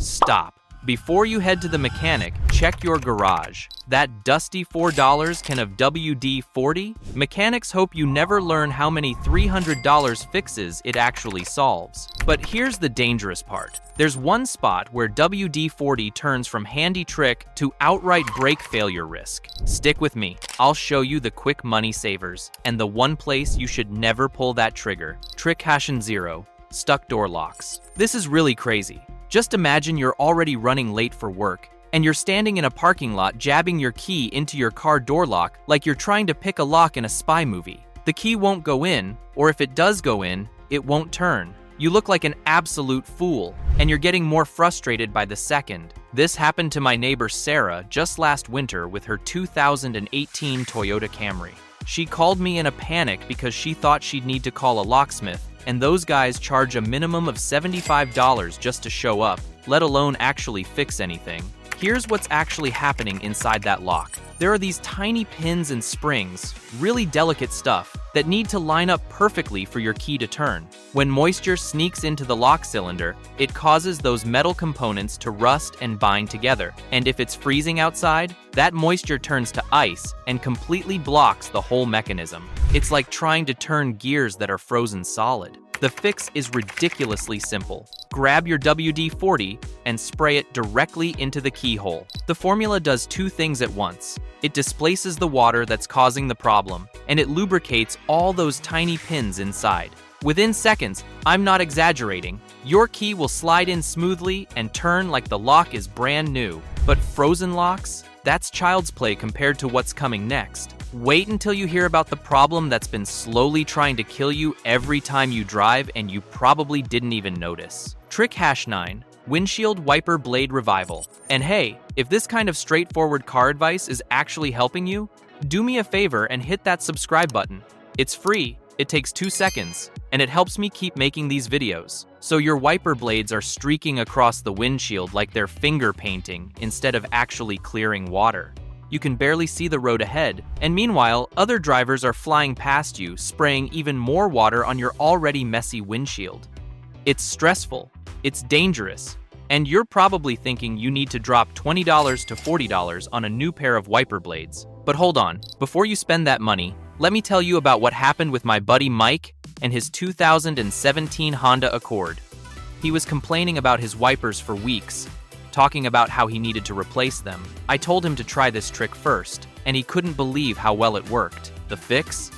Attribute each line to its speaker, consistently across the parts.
Speaker 1: Stop. Before you head to the mechanic, check your garage. That dusty $4 can of WD-40? Mechanics hope you never learn how many $300 fixes it actually solves. But here's the dangerous part. There's one spot where WD-40 turns from handy trick to outright brake failure risk. Stick with me. I'll show you the quick money savers and the one place you should never pull that trigger. Trick Hashin 0. Stuck door locks. This is really crazy. Just imagine you're already running late for work, and you're standing in a parking lot jabbing your key into your car door lock like you're trying to pick a lock in a spy movie. The key won't go in, or if it does go in, it won't turn. You look like an absolute fool, and you're getting more frustrated by the second. This happened to my neighbor Sarah just last winter with her 2018 Toyota Camry. She called me in a panic because she thought she'd need to call a locksmith, and those guys charge a minimum of $75 just to show up, let alone actually fix anything. Here's what's actually happening inside that lock. There are these tiny pins and springs, really delicate stuff, that need to line up perfectly for your key to turn. When moisture sneaks into the lock cylinder, it causes those metal components to rust and bind together. And if it's freezing outside, that moisture turns to ice and completely blocks the whole mechanism. It's like trying to turn gears that are frozen solid. The fix is ridiculously simple. Grab your WD-40 and spray it directly into the keyhole. The formula does two things at once. It displaces the water that's causing the problem, and it lubricates all those tiny pins inside. Within seconds, I'm not exaggerating, your key will slide in smoothly and turn like the lock is brand new. But frozen locks? That's child's play compared to what's coming next. Wait until you hear about the problem that's been slowly trying to kill you every time you drive and you probably didn't even notice. Trick Hash 9. Windshield Wiper Blade Revival. And hey, if this kind of straightforward car advice is actually helping you, do me a favor and hit that subscribe button. It's free, it takes 2 seconds, and it helps me keep making these videos. So your wiper blades are streaking across the windshield like they're finger painting instead of actually clearing water. You can barely see the road ahead, and meanwhile, other drivers are flying past you, spraying even more water on your already messy windshield. It's stressful, it's dangerous, and you're probably thinking you need to drop $20 to $40 on a new pair of wiper blades. But hold on, before you spend that money, let me tell you about what happened with my buddy Mike and his 2017 Honda Accord. He was complaining about his wipers for weeks, talking about how he needed to replace them. I told him to try this trick first, and he couldn't believe how well it worked. The fix?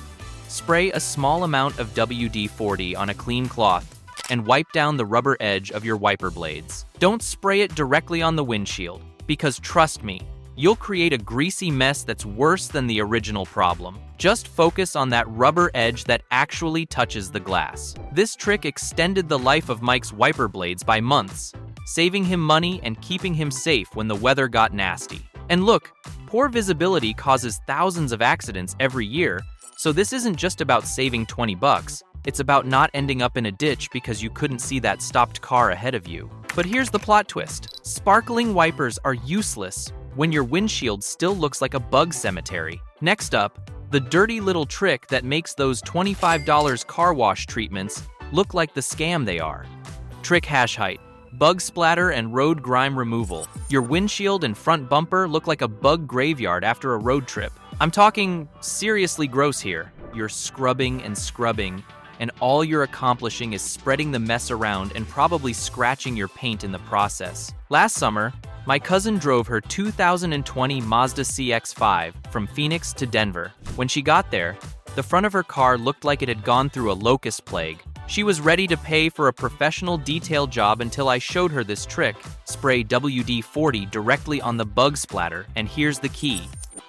Speaker 1: Spray a small amount of WD-40 on a clean cloth and wipe down the rubber edge of your wiper blades. Don't spray it directly on the windshield, because trust me, you'll create a greasy mess that's worse than the original problem. Just focus on that rubber edge that actually touches the glass. This trick extended the life of Mike's wiper blades by months, saving him money and keeping him safe when the weather got nasty. And look, poor visibility causes thousands of accidents every year, so this isn't just about saving 20 bucks. It's about not ending up in a ditch because you couldn't see that stopped car ahead of you. But here's the plot twist. Sparkling wipers are useless when your windshield still looks like a bug cemetery. Next up, the dirty little trick that makes those $25 car wash treatments look like the scam they are. Trick Hash Height. Bug splatter and road grime removal. Your windshield and front bumper look like a bug graveyard after a road trip. I'm talking seriously gross here. You're scrubbing and scrubbing, and all you're accomplishing is spreading the mess around and probably scratching your paint in the process. Last summer, my cousin drove her 2020 Mazda CX-5 from Phoenix to Denver. When she got there, the front of her car looked like it had gone through a locust plague. She was ready to pay for a professional detail job until I showed her this trick. Spray WD-40 directly on the bug splatter, and here's the key.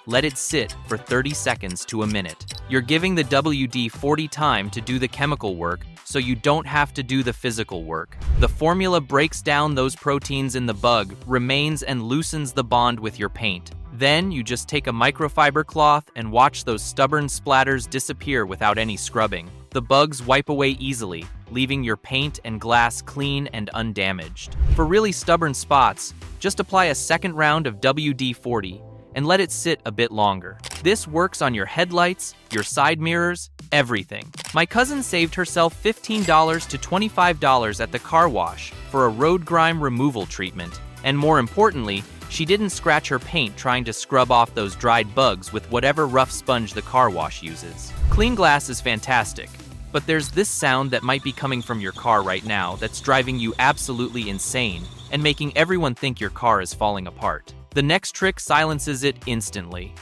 Speaker 1: Let it sit for 30 seconds to a minute. You're giving the WD-40 time to do the chemical work, so you don't have to do the physical work. The formula breaks down those proteins in the bug, remains and loosens the bond with your paint. Then you just take a microfiber cloth and watch those stubborn splatters disappear without any scrubbing. The bugs wipe away easily, leaving your paint and glass clean and undamaged. For really stubborn spots, just apply a second round of WD-40 and let it sit a bit longer. This works on your headlights, your side mirrors, everything. My cousin saved herself $15 to $25 at the car wash for a road grime removal treatment, and more importantly, she didn't scratch her paint trying to scrub off those dried bugs with whatever rough sponge the car wash uses. Clean glass is fantastic, but there's this sound that might be coming from your car right now that's driving you absolutely insane and making everyone think your car is falling apart. The next trick silences it instantly.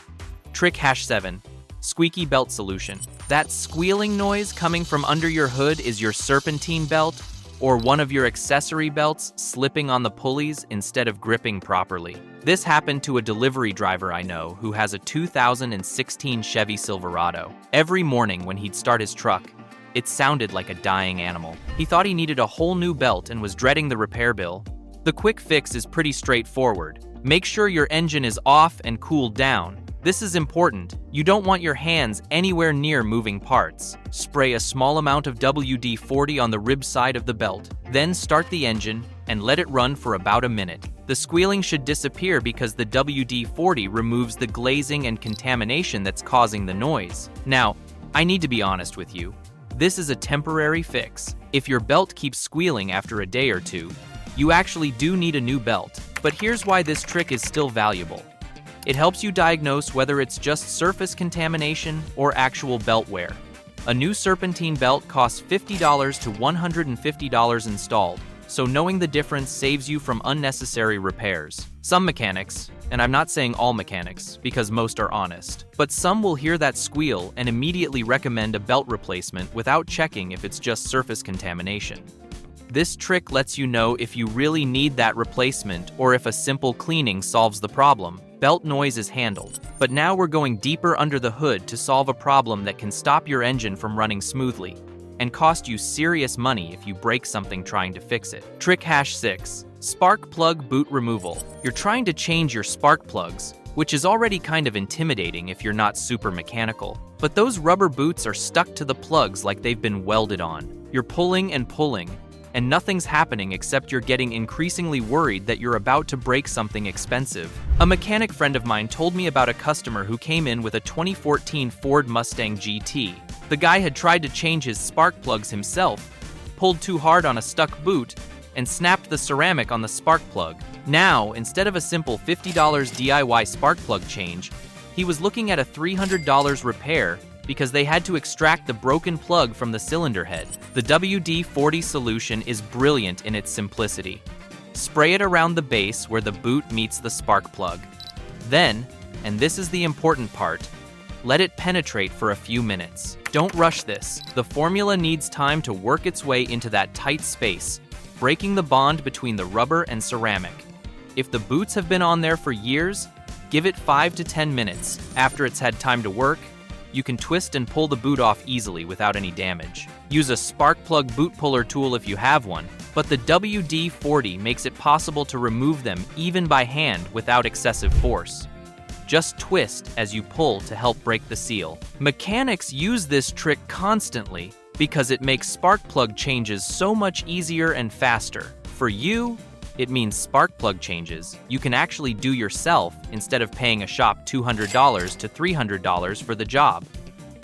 Speaker 1: Trick #7. Squeaky belt solution. That squealing noise coming from under your hood is your serpentine belt, or one of your accessory belts slipping on the pulleys instead of gripping properly. This happened to a delivery driver I know who has a 2016 Chevy Silverado. Every morning when he'd start his truck, it sounded like a dying animal. He thought he needed a whole new belt and was dreading the repair bill. The quick fix is pretty straightforward. Make sure your engine is off and cooled down. This is important. You don't want your hands anywhere near moving parts. Spray a small amount of WD-40 on the rib side of the belt. Then start the engine and let it run for about a minute. The squealing should disappear because the WD-40 removes the glazing and contamination that's causing the noise. Now, I need to be honest with you. This is a temporary fix. If your belt keeps squealing after a day or two, you actually do need a new belt. But here's why this trick is still valuable. It helps you diagnose whether it's just surface contamination or actual belt wear. A new serpentine belt costs $50 to $150 installed, so knowing the difference saves you from unnecessary repairs. Some mechanics, and I'm not saying all mechanics because most are honest, but some will hear that squeal and immediately recommend a belt replacement without checking if it's just surface contamination. This trick lets you know if you really need that replacement or if a simple cleaning solves the problem. Belt noise is handled. But now we're going deeper under the hood to solve a problem that can stop your engine from running smoothly and cost you serious money if you break something trying to fix it. Trick #6. Spark plug boot removal. You're trying to change your spark plugs, which is already kind of intimidating if you're not super mechanical. But those rubber boots are stuck to the plugs like they've been welded on. You're pulling and pulling, and nothing's happening except you're getting increasingly worried that you're about to break something expensive. A mechanic friend of mine told me about a customer who came in with a 2014 Ford Mustang GT. The guy had tried to change his spark plugs himself, pulled too hard on a stuck boot, and snapped the ceramic on the spark plug. Now, instead of a simple $50 DIY spark plug change, he was looking at a $300 repair because they had to extract the broken plug from the cylinder head. The WD-40 solution is brilliant in its simplicity. Spray it around the base where the boot meets the spark plug. Then, and this is the important part, let it penetrate for a few minutes. Don't rush this. The formula needs time to work its way into that tight space, breaking the bond between the rubber and ceramic. If the boots have been on there for years, give it 5 to 10 minutes. After it's had time to work, you can twist and pull the boot off easily without any damage. Use a spark plug boot puller tool if you have one, but the WD-40 makes it possible to remove them even by hand without excessive force. Just twist as you pull to help break the seal. Mechanics use this trick constantly because it makes spark plug changes so much easier and faster. For you, it means spark plug changes you can actually do yourself instead of paying a shop $200 to $300 for the job.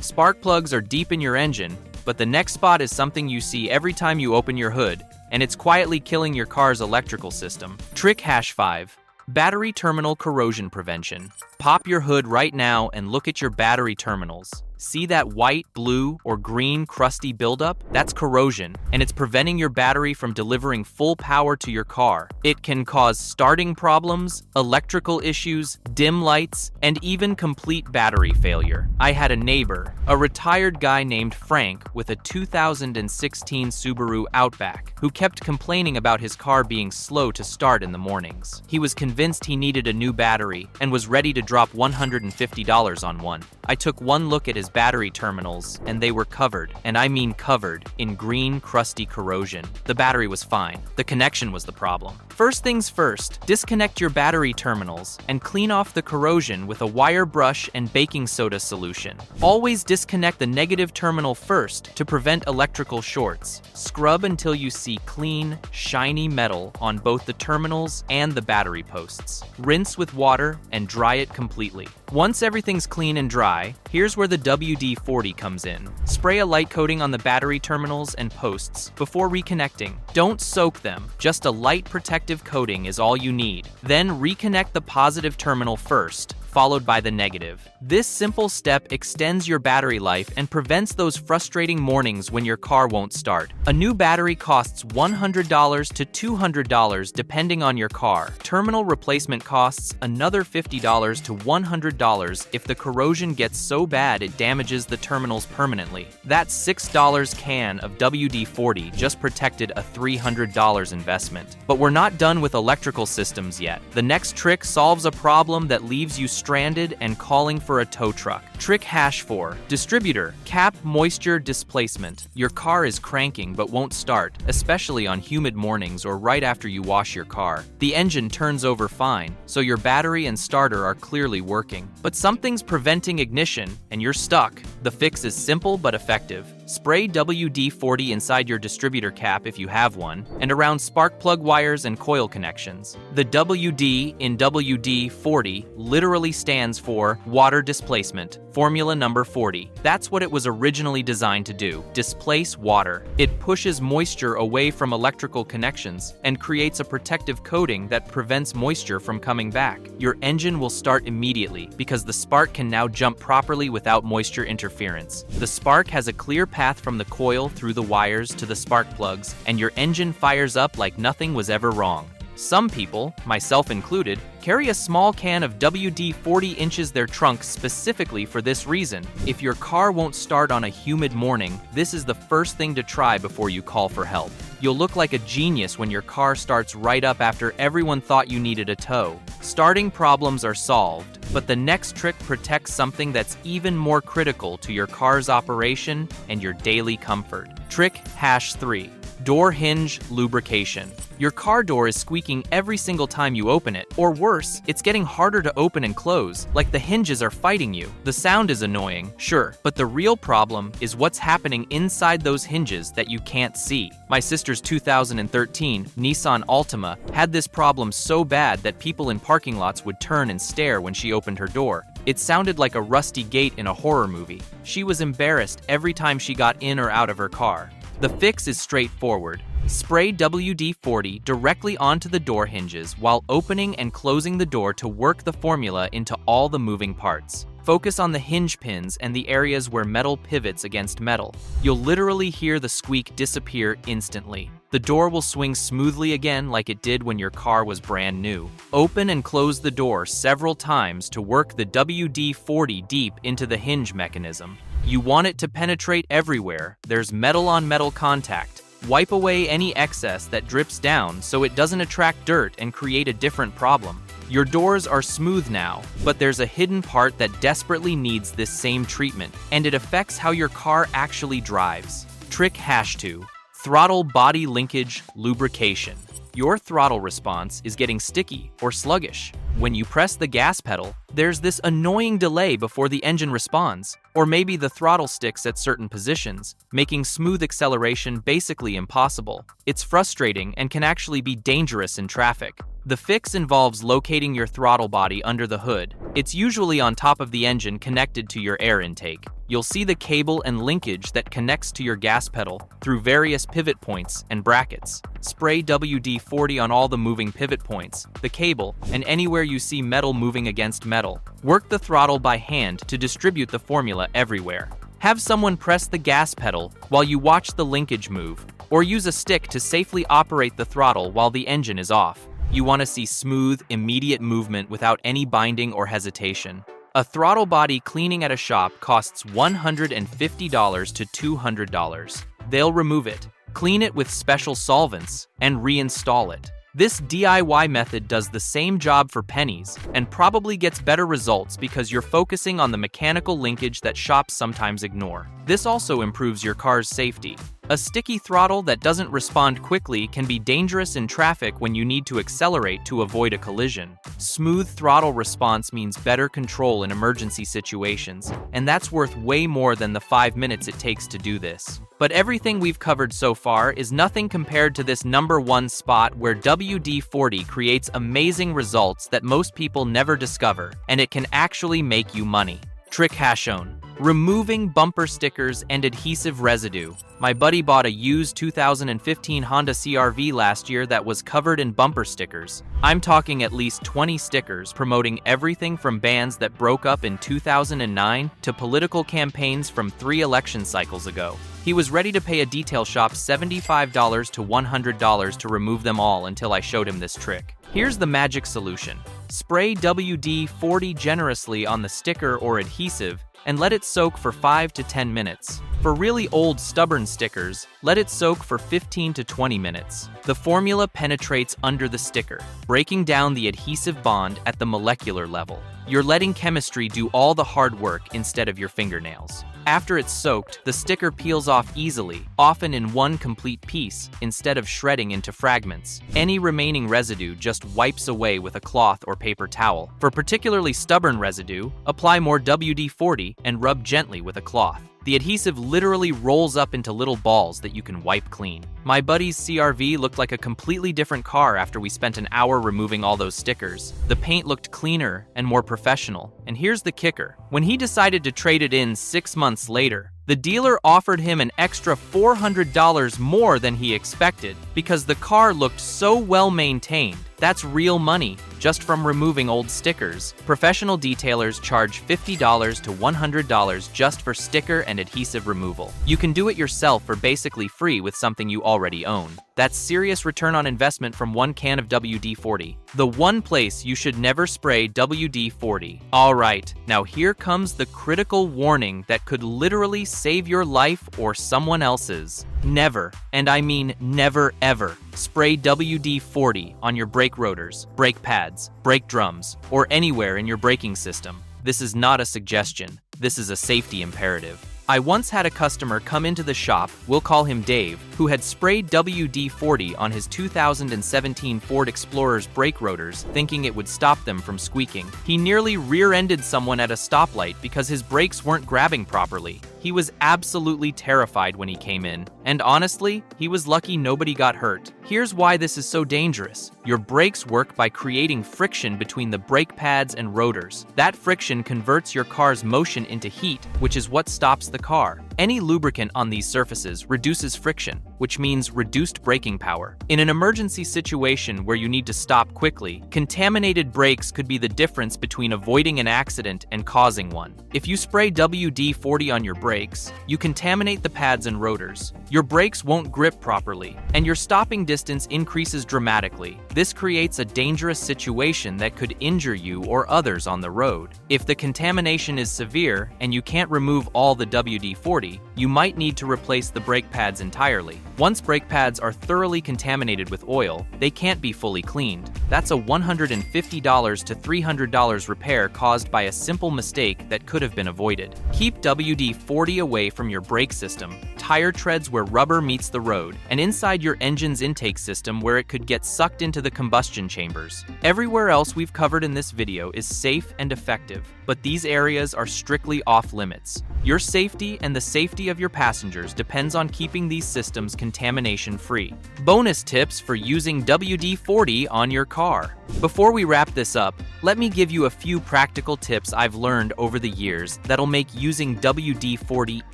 Speaker 1: Spark plugs are deep in your engine, but the next spot is something you see every time you open your hood, and it's quietly killing your car's electrical system. Trick #5. Battery terminal corrosion prevention. Pop your hood right now and look at your battery terminals. See that white, blue, or green crusty buildup? That's corrosion, and it's preventing your battery from delivering full power to your car. It can cause starting problems, electrical issues, dim lights, and even complete battery failure. I had a neighbor, a retired guy named Frank with a 2016 Subaru Outback, who kept complaining about his car being slow to start in the mornings. He was convinced he needed a new battery and was ready to drop $150 on one. I took one look at his battery terminals, and they were covered, and I mean covered, in green, crusty corrosion. The battery was fine. The connection was the problem. First things first, disconnect your battery terminals and clean off the corrosion with a wire brush and baking soda solution. Always disconnect the negative terminal first to prevent electrical shorts. Scrub until you see clean, shiny metal on both the terminals and the battery posts. Rinse with water and dry it completely. Once everything's clean and dry, here's where the WD-40 comes in. Spray a light coating on the battery terminals and posts before reconnecting. Don't soak them, just a light protective coating is all you need. Then reconnect the positive terminal first, followed by the negative. This simple step extends your battery life and prevents those frustrating mornings when your car won't start. A new battery costs $100 to $200 depending on your car. Terminal replacement costs another $50 to $100 if the corrosion gets so bad it damages the terminals permanently. That $6 can of WD-40 just protected a $300 investment. But we're not done with electrical systems yet. The next trick solves a problem that leaves you stranded and calling for a tow truck. Trick #4. Distributor, cap moisture displacement. Your car is cranking but won't start, especially on humid mornings or right after you wash your car. The engine turns over fine, so your battery and starter are clearly working. But something's preventing ignition, and you're stuck. The fix is simple but effective. Spray WD-40 inside your distributor cap if you have one, and around spark plug wires and coil connections. The WD in WD-40 literally stands for water displacement, formula number 40. That's what it was originally designed to do, displace water. It pushes moisture away from electrical connections and creates a protective coating that prevents moisture from coming back. Your engine will start immediately because the spark can now jump properly without moisture interference. The spark has a clear path from the coil through the wires to the spark plugs, and your engine fires up like nothing was ever wrong. Some people, myself included, carry a small can of WD-40 inches their trunk specifically for this reason. If your car won't start on a humid morning, this is the first thing to try before you call for help. You'll look like a genius when your car starts right up after everyone thought you needed a tow. Starting problems are solved, but the next trick protects something that's even more critical to your car's operation and your daily comfort. Trick #3. Door hinge lubrication. Your car door is squeaking every single time you open it, or worse, it's getting harder to open and close, like the hinges are fighting you. The sound is annoying, sure, but the real problem is what's happening inside those hinges that you can't see. My sister's 2013 Nissan Altima had this problem so bad that people in parking lots would turn and stare when she opened her door. It sounded like a rusty gate in a horror movie. She was embarrassed every time she got in or out of her car. The fix is straightforward. Spray WD-40 directly onto the door hinges while opening and closing the door to work the formula into all the moving parts. Focus on the hinge pins and the areas where metal pivots against metal. You'll literally hear the squeak disappear instantly. The door will swing smoothly again like it did when your car was brand new. Open and close the door several times to work the WD-40 deep into the hinge mechanism. You want it to penetrate everywhere. There's metal-on-metal contact. Wipe away any excess that drips down so it doesn't attract dirt and create a different problem. Your doors are smooth now, but there's a hidden part that desperately needs this same treatment, and it affects how your car actually drives. Trick #2. Throttle body linkage lubrication. Your throttle response is getting sticky or sluggish. When you press the gas pedal, there's this annoying delay before the engine responds, or maybe the throttle sticks at certain positions, making smooth acceleration basically impossible. It's frustrating and can actually be dangerous in traffic. The fix involves locating your throttle body under the hood. It's usually on top of the engine connected to your air intake. You'll see the cable and linkage that connects to your gas pedal through various pivot points and brackets. Spray WD-40 on all the moving pivot points, the cable, and anywhere you see metal moving against metal. Work the throttle by hand to distribute the formula everywhere. Have someone press the gas pedal while you watch the linkage move, or use a stick to safely operate the throttle while the engine is off. You want to see smooth, immediate movement without any binding or hesitation. A throttle body cleaning at a shop costs $150 to $200. They'll remove it, clean it with special solvents, and reinstall it. This DIY method does the same job for pennies and probably gets better results because you're focusing on the mechanical linkage that shops sometimes ignore. This also improves your car's safety. A sticky throttle that doesn't respond quickly can be dangerous in traffic when you need to accelerate to avoid a collision. Smooth throttle response means better control in emergency situations, and that's worth way more than the 5 minutes it takes to do this. But everything we've covered so far is nothing compared to this #1 spot where WD-40 creates amazing results that most people never discover, and it can actually make you money. Trick shown. Removing bumper stickers and adhesive residue. My buddy bought a used 2015 Honda CR-V last year that was covered in bumper stickers. I'm talking at least 20 stickers promoting everything from bands that broke up in 2009 to political campaigns from 3 election cycles ago. He was ready to pay a detail shop $75 to $100 to remove them all until I showed him this trick. Here's the magic solution. Spray WD-40 generously on the sticker or adhesive and let it soak for 5 to 10 minutes. For really old, stubborn stickers, let it soak for 15 to 20 minutes. The formula penetrates under the sticker, breaking down the adhesive bond at the molecular level. You're letting chemistry do all the hard work instead of your fingernails. After it's soaked, the sticker peels off easily, often in one complete piece, instead of shredding into fragments. Any remaining residue just wipes away with a cloth or paper towel. For particularly stubborn residue, apply more WD-40 and rub gently with a cloth. The adhesive literally rolls up into little balls that you can wipe clean. My buddy's CR-V looked like a completely different car after we spent an hour removing all those stickers. The paint looked cleaner and more professional. And here's the kicker. When he decided to trade it in 6 months later, the dealer offered him an extra $400 more than he expected because the car looked so well maintained. That's real money, just from removing old stickers. Professional detailers charge $50 to $100 just for sticker and adhesive removal. You can do it yourself for basically free with something you already own. That's serious return on investment from 1 can of WD-40. The one place you should never spray WD-40. Alright, now here comes the critical warning that could literally save your life or someone else's. Never, and I mean never ever, spray WD-40 on your brake rotors, brake pads, brake drums, or anywhere in your braking system. This is not a suggestion. This is a safety imperative. I once had a customer come into the shop, we'll call him Dave, who had sprayed WD-40 on his 2017 Ford Explorer's brake rotors, thinking it would stop them from squeaking. He nearly rear-ended someone at a stoplight because his brakes weren't grabbing properly. He was absolutely terrified when he came in, and honestly, he was lucky nobody got hurt. Here's why this is so dangerous. Your brakes work by creating friction between the brake pads and rotors. That friction converts your car's motion into heat, which is what stops the car. Any lubricant on these surfaces reduces friction, which means reduced braking power. In an emergency situation where you need to stop quickly, contaminated brakes could be the difference between avoiding an accident and causing one. If you spray WD-40 on your brakes, you contaminate the pads and rotors. Your brakes won't grip properly, and your stopping distance increases dramatically. This creates a dangerous situation that could injure you or others on the road. If the contamination is severe and you can't remove all the WD-40, you might need to replace the brake pads entirely. Once brake pads are thoroughly contaminated with oil, they can't be fully cleaned. That's a $150 to $300 repair caused by a simple mistake that could have been avoided. Keep WD-40 away from your brake system, tire treads where rubber meets the road, and inside your engine's intake system where it could get sucked into the combustion chambers. Everywhere else we've covered in this video is safe and effective, but these areas are strictly off limits. Your safety and the safety of your passengers depends on keeping these systems contamination-free. Bonus tips for using WD-40 on your car. Before we wrap this up, let me give you a few practical tips I've learned over the years that'll make using WD-40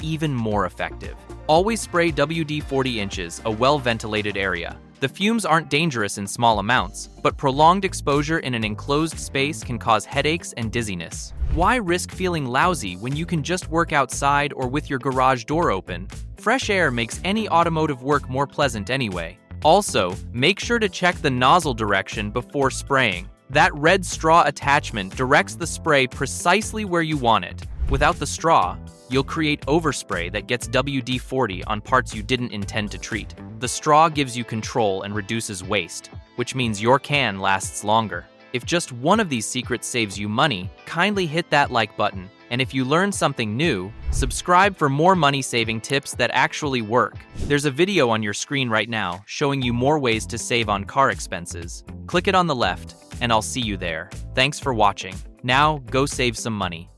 Speaker 1: even more effective. Always spray WD-40 inches, a well-ventilated area. The fumes aren't dangerous in small amounts, but prolonged exposure in an enclosed space can cause headaches and dizziness. Why risk feeling lousy when you can just work outside or with your garage door open? Fresh air makes any automotive work more pleasant anyway. Also, make sure to check the nozzle direction before spraying. That red straw attachment directs the spray precisely where you want it. Without the straw, you'll create overspray that gets WD-40 on parts you didn't intend to treat. The straw gives you control and reduces waste. which means your can lasts longer. If just one of these secrets saves you money, kindly hit that like button. And if you learned something new, subscribe for more money-saving tips that actually work. There's a video on your screen right now showing you more ways to save on car expenses. Click it on the left, and I'll see you there. Thanks for watching. Now, go save some money.